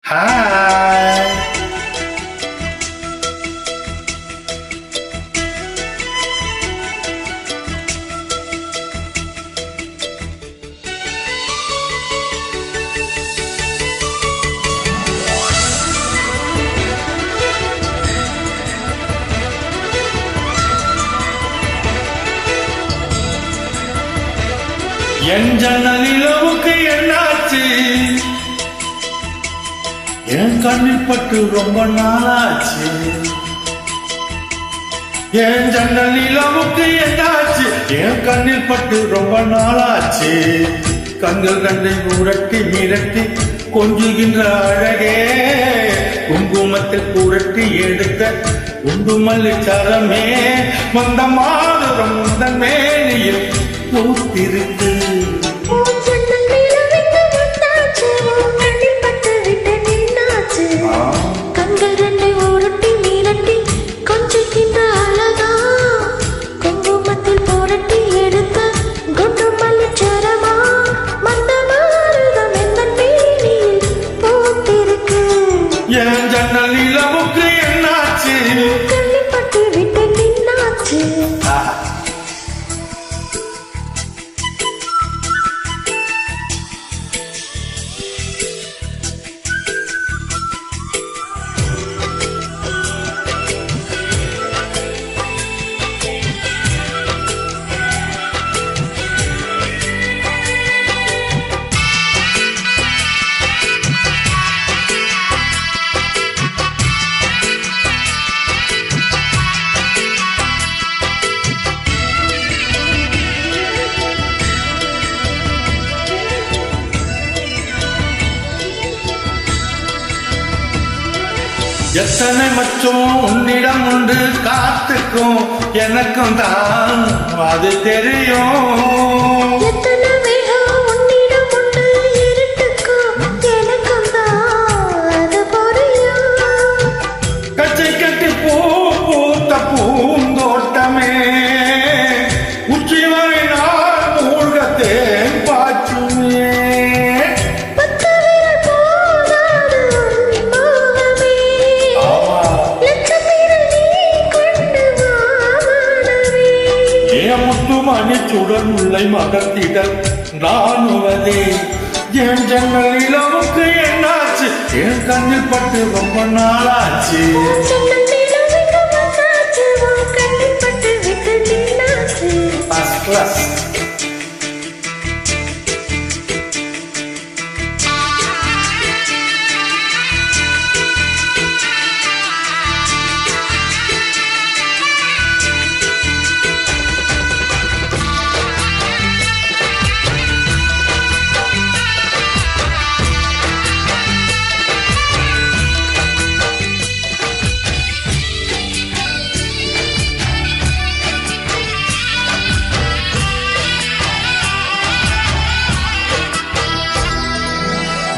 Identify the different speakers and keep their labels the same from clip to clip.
Speaker 1: Hi. என் ஜன்னல் நிலவுக்கு என்னாச்சு? என் கண்ணில் பட்டு ரொம்ப நாளாச்சு. என் ஜன்னல் நிலவுக்கு என்னாச்சு? என் கண்ணில் பட்டு ரொம்ப நாளாச்சு. கண்கள் கண்டை உரட்டி மிரட்டி கொஞ்சுகின்ற அழகே, குங்குமத்தில் புரட்டி எடுத்த குண்டுமல்லி சரமே, வந்த மாதுரம் முந்தன் மேனியில் பூத்திருக்கு.
Speaker 2: கண்கள் ரெண்டை உருட்டி மீரட்டி கொஞ்சிக்கின்ற அழகா, குங்குமத்தில் புரட்டி எடுத்த குண்டு மல்லிச்சரமா, மந்த மாறுதம் எந்த மேனியில் பூத்திருக்கு.
Speaker 1: என் ஜன்னல் நிலவுக்கு என்னாச்சு?
Speaker 2: கண்ணில் பட்டு விட்டு நின்னாச்சு.
Speaker 1: எத்தனை மச்சம் உன்னிடம் உண்டு, காத்துக்கும் எனக்கும் தான் அது தெரியும்.
Speaker 2: எத்தனை வேகம் உன்னிடம் உண்டு, இருட்டுக்கும் எனக்கும் தான் அது புரியும்.
Speaker 1: கச்சை கட்டி பூ பூத்த பூந்தோட்டமே, உச்சி வரை நான் மூழ்கத்தேன் பாச்சுமே. முத்துமணி சுடர் முல்லை மகத்திடல் நானுவதே. என் ஜன்னல் நிலவுக்கு என்னாச்சு? என் கண்ணில் பட்டு ரொம்ப நாளாச்சு. First class.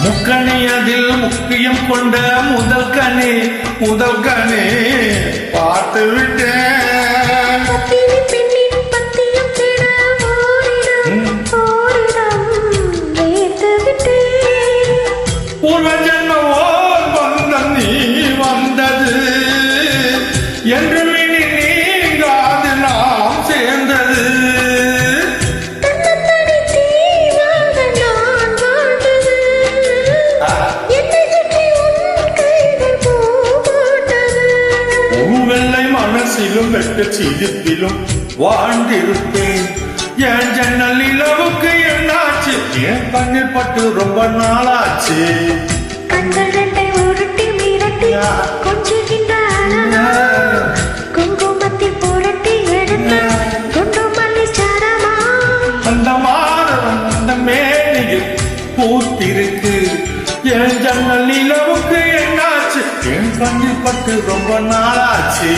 Speaker 1: முக்கணி அதில் முக்கியம் கொண்ட முதல் கனி பார்த்து விட்டேன். பூர்வ ஜன்ம ஓர் பந்தம் நீ வந்தது என்று நீங்காது நாம் சேர்ந்தது. மனசிலும் வெட்ட சிரிப்பிலும் வாழ்ந்திருப்பேன். என் ஜன்னல் நிலவுக்கு என்னாச்சு? என் கண்ணில் பட்டு ரொம்ப நாளாச்சு.
Speaker 2: கண்கள் ரெண்டை உருட்டி மிரட்டி கொஞ்சுகின்ற அழகா, குங்குமத்தில் புரட்டி எடுத்த குண்டு மல்லிச்சரமா,
Speaker 1: அந்த மாதம் அந்த மேனியில் பூத்திருக்கு. என் ஜன்னல் நிலவுக்கு என்னாச்சு? என் கண்ணில் பட்டு ரொம்ப நாளாச்சு.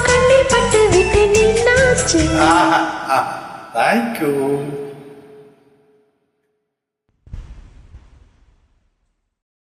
Speaker 2: கண்ணில் பட்டு விட்டு நின்னாச்சு.
Speaker 1: Thank you.